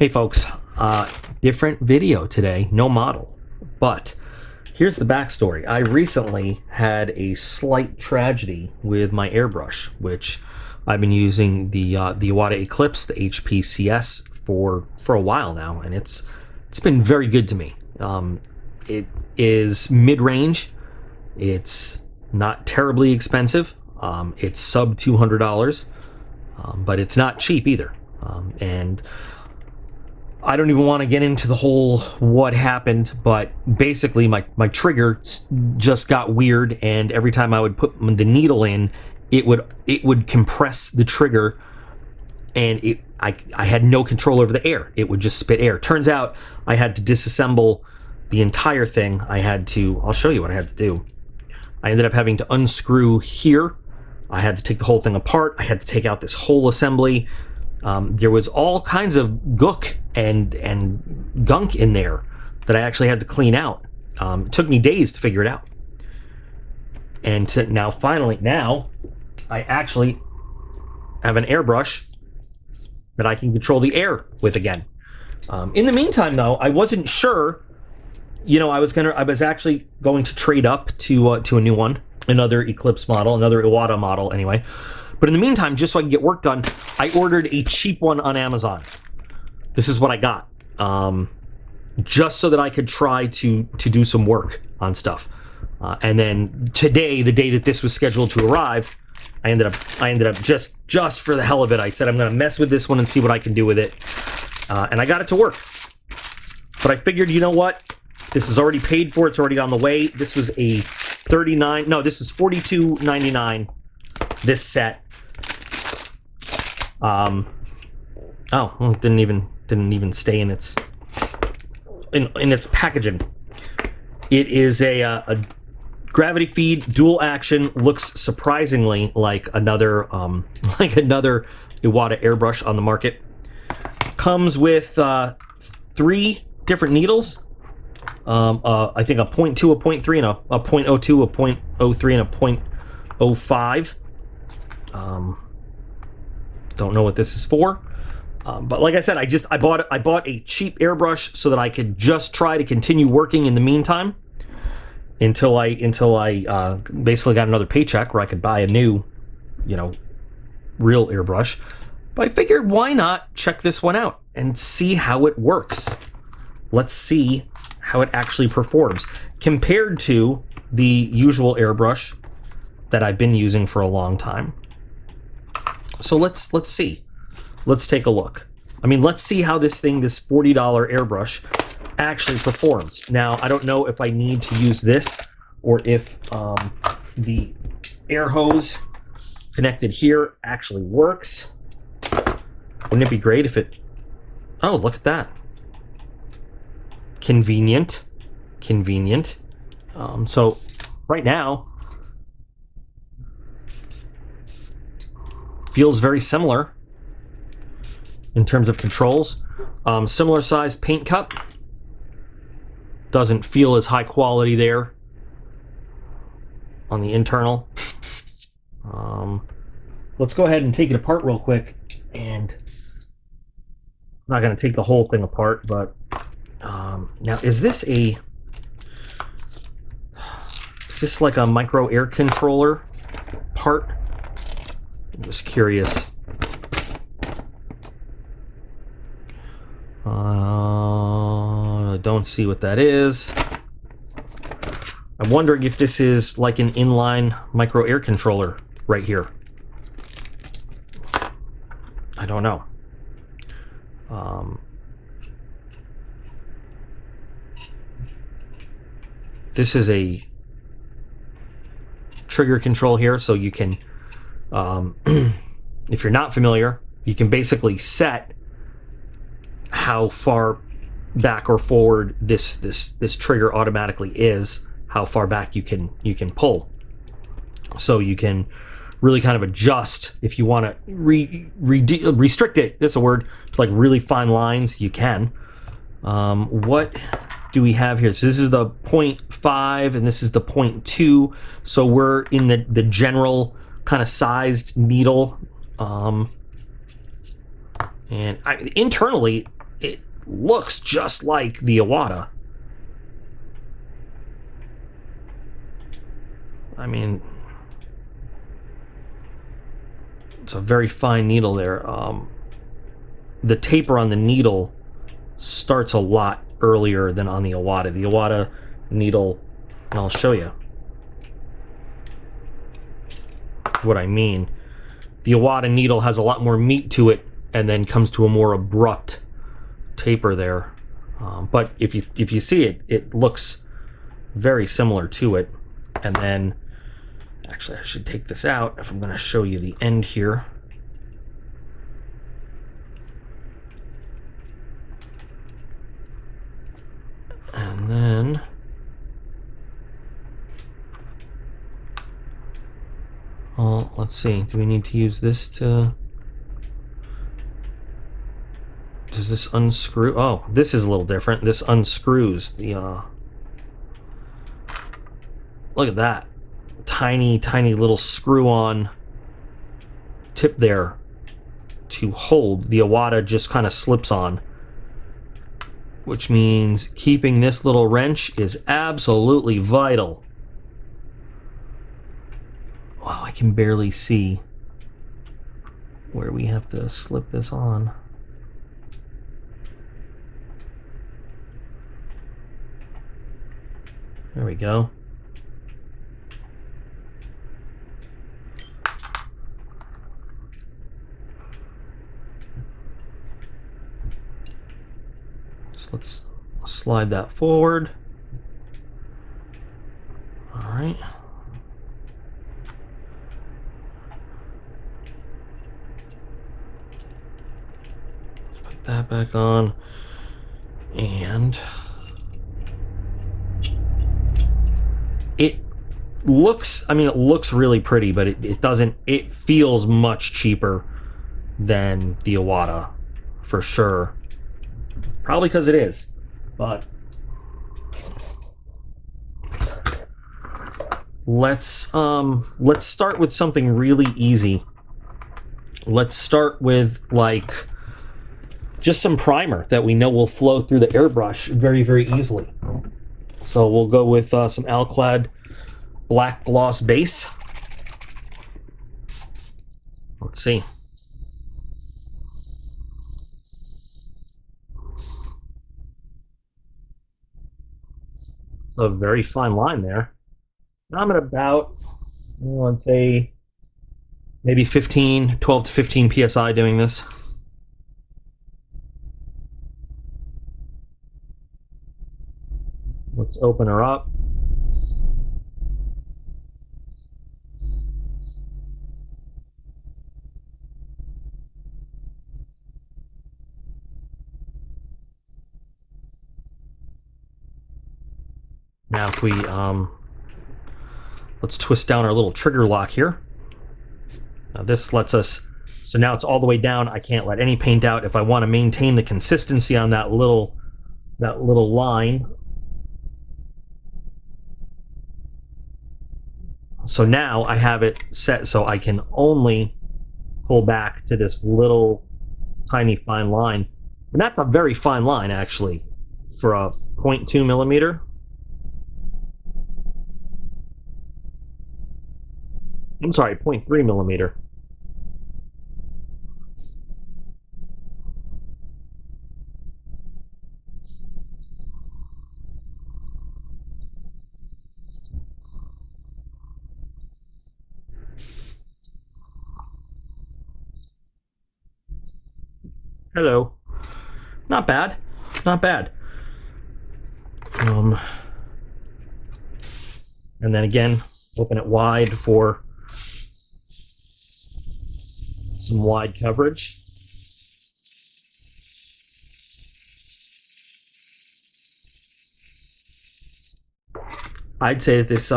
Hey folks, different video today, no model, but here's the backstory. I recently had a slight tragedy with my airbrush, which I've been using the Iwata Eclipse, the HPCS, for a while now, and it's been very good to me. It is mid-range. It's not terribly expensive. It's sub $200, but it's not cheap either. And I don't even want to get into the whole what happened, but basically my trigger just got weird, and every time I would put the needle in, it would compress the trigger, and I had no control over the air. It would just spit air. Turns out I had to disassemble the entire thing. I'll show you what I had to do. I ended up having to unscrew here. I had to take the whole thing apart. I had to take out this whole assembly. There was all kinds of gook and gunk in there that I actually had to clean out. It took me days to figure it out. And finally, I actually have an airbrush that I can control the air with again. In the meantime, though, I wasn't sure. I was actually going to trade up to a new one, another Eclipse model, another Iwata model, anyway. But in the meantime, just so I can get work done, I ordered a cheap one on Amazon. This is what I got, just so that I could try to do some work on stuff. And then today, the day that this was scheduled to arrive, I ended up just for the hell of it, I said I'm going to mess with this one and see what I can do with it. And I got it to work. But I figured, you know what? This is already paid for. It's already on the way. This was a this was $42.99. This set. It didn't even stay in its packaging. It is a gravity feed, dual action. Looks surprisingly like another Iwata airbrush on the market. Comes with 3 different needles. I think a 0.2, a 0.3, and a 0.02, a 0.03, and a 0.05. Don't know what this is for, but like I said, I bought a cheap airbrush so that I could just try to continue working in the meantime until I basically got another paycheck where I could buy a new, real airbrush. But I figured, why not check this one out and see how it works? Let's see how it actually performs compared to the usual airbrush that I've been using for a long time. So let's see. Let's take a look. Let's see how this $40 airbrush actually performs. Now, I don't know if I need to use this or if the air hose connected here actually works. Wouldn't it be great if it... Oh, look at that. Convenient. So right now, feels very similar in terms of controls. Similar sized paint cup. Doesn't feel as high quality there on the internal. Let's go ahead and take it apart real quick. And I'm not going to take the whole thing apart, but now is this like a micro air controller part? I'm just curious. I don't see what that is. I'm wondering if this is like an inline micro air controller right here. I don't know. This is a trigger control here, so you can if you're not familiar, you can basically set how far back or forward this trigger automatically is, how far back you can pull. So you can really kind of adjust if you want to restrict it. That's a word, to like really fine lines. You can. What do we have here? So this is the 0.5 and this is the 0.2. So we're in the general kind of sized needle. And internally, it looks just like the Iwata. I mean, it's a very fine needle there. The taper on the needle starts a lot earlier than on the Iwata. The Iwata needle, and I'll show you what I mean. The Iwata needle has a lot more meat to it and then comes to a more abrupt taper there. But if you see it, it looks very similar to it. And then, actually, I should take this out if I'm going to show you the end here. And then let's see. Do we need to use this to... Does this unscrew? Oh, this is a little different. This unscrews the... Look at that. Tiny, tiny little screw-on tip there to hold. The Iwata just kind of slips on, which means keeping this little wrench is absolutely vital. Wow, I can barely see where we have to slip this on. There we go. So let's slide that forward. All right. Let's put that back on. And it looks, I mean, it looks really pretty, but it doesn't, it feels much cheaper than the Iwata, for sure. Probably because it is, but let's start with something really easy. Let's start with like just some primer that we know will flow through the airbrush very, very easily. So we'll go with some Alclad Black Gloss Base. Let's see. It's a very fine line there. I'm at about, let's say, maybe 12 to 15 psi doing this. Let's open her up. Now if we, let's twist down our little trigger lock here. Now this lets us, so now it's all the way down. I can't let any paint out. If I want to maintain the consistency on that little line. So now I have it set so I can only pull back to this little tiny fine line. And that's a very fine line actually for a 0.2 millimeter. I'm sorry, 0.3 millimeter. Hello. Not bad. Not bad. And then again, open it wide for some wide coverage. I'd say that this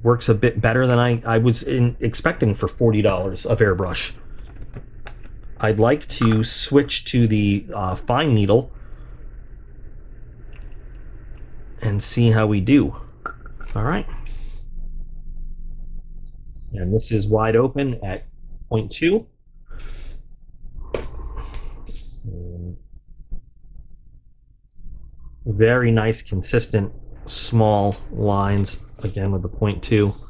works a bit better than I was expecting for $40 of airbrush. I'd like to switch to the fine needle and see how we do. All right. And this is wide open at 0.2. Very nice, consistent, small lines, again with the 0.2.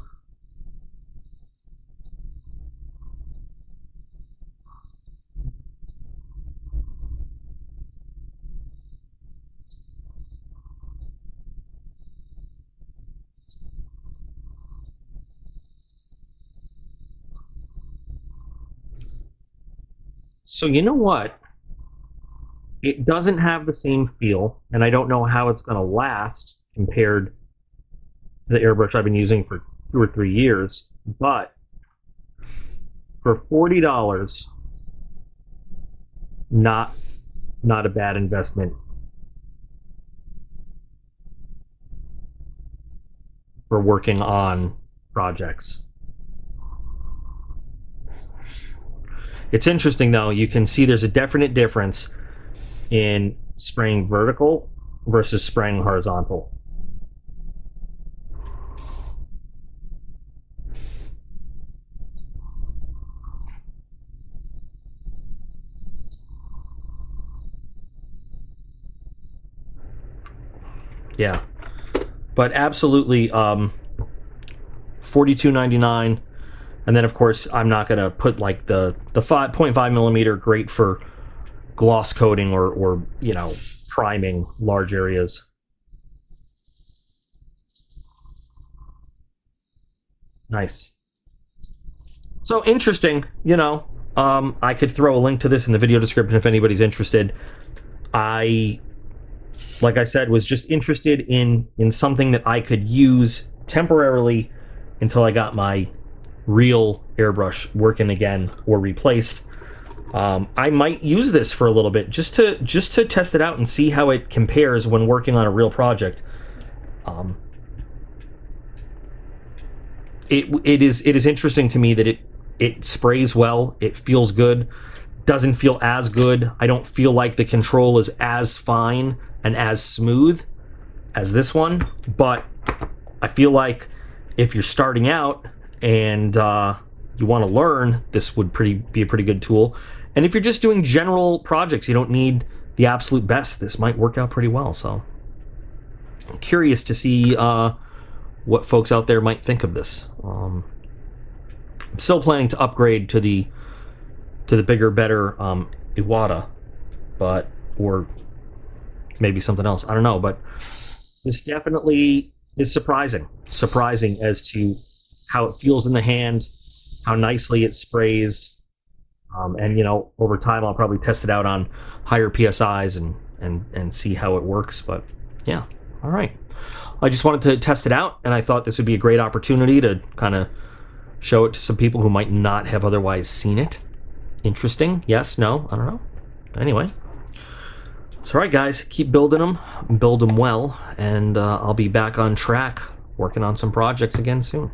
So you know what? It doesn't have the same feel, and I don't know how it's going to last compared to the airbrush I've been using for 2 or 3 years. But for $40, not a bad investment for working on projects. It's interesting though, you can see there's a definite difference in spraying vertical versus spraying horizontal. Yeah, but absolutely, $42.99. And then of course I'm not going to put like the 5.5 millimeter, great for gloss coating or you know, priming large areas. Nice. So interesting, you know. I could throw a link to this in the video description if anybody's interested. I, like I said, was just interested in something that I could use temporarily until I got my real airbrush working again or replaced. I might use this for a little bit just to test it out and see how it compares when working on a real project. It is interesting to me that it sprays well, it feels good, doesn't feel as good. I don't feel like the control is as fine and as smooth as this one, but I feel like if you're starting out and you want to learn, this would be a pretty good tool. And if you're just doing general projects, you don't need the absolute best, this might work out pretty well. So I'm curious to see what folks out there might think of this. I'm still planning to upgrade to the bigger, better Iwata, or maybe something else. I don't know, but this definitely is surprising as to how it feels in the hand, how nicely it sprays. And you know, over time I'll probably test it out on higher PSIs and see how it works. But yeah, all right. I just wanted to test it out, and I thought this would be a great opportunity to kind of show it to some people who might not have otherwise seen it. Interesting? Yes? No? I don't know. Anyway, so all right, guys, keep building them, build them well, and I'll be back on track working on some projects again soon.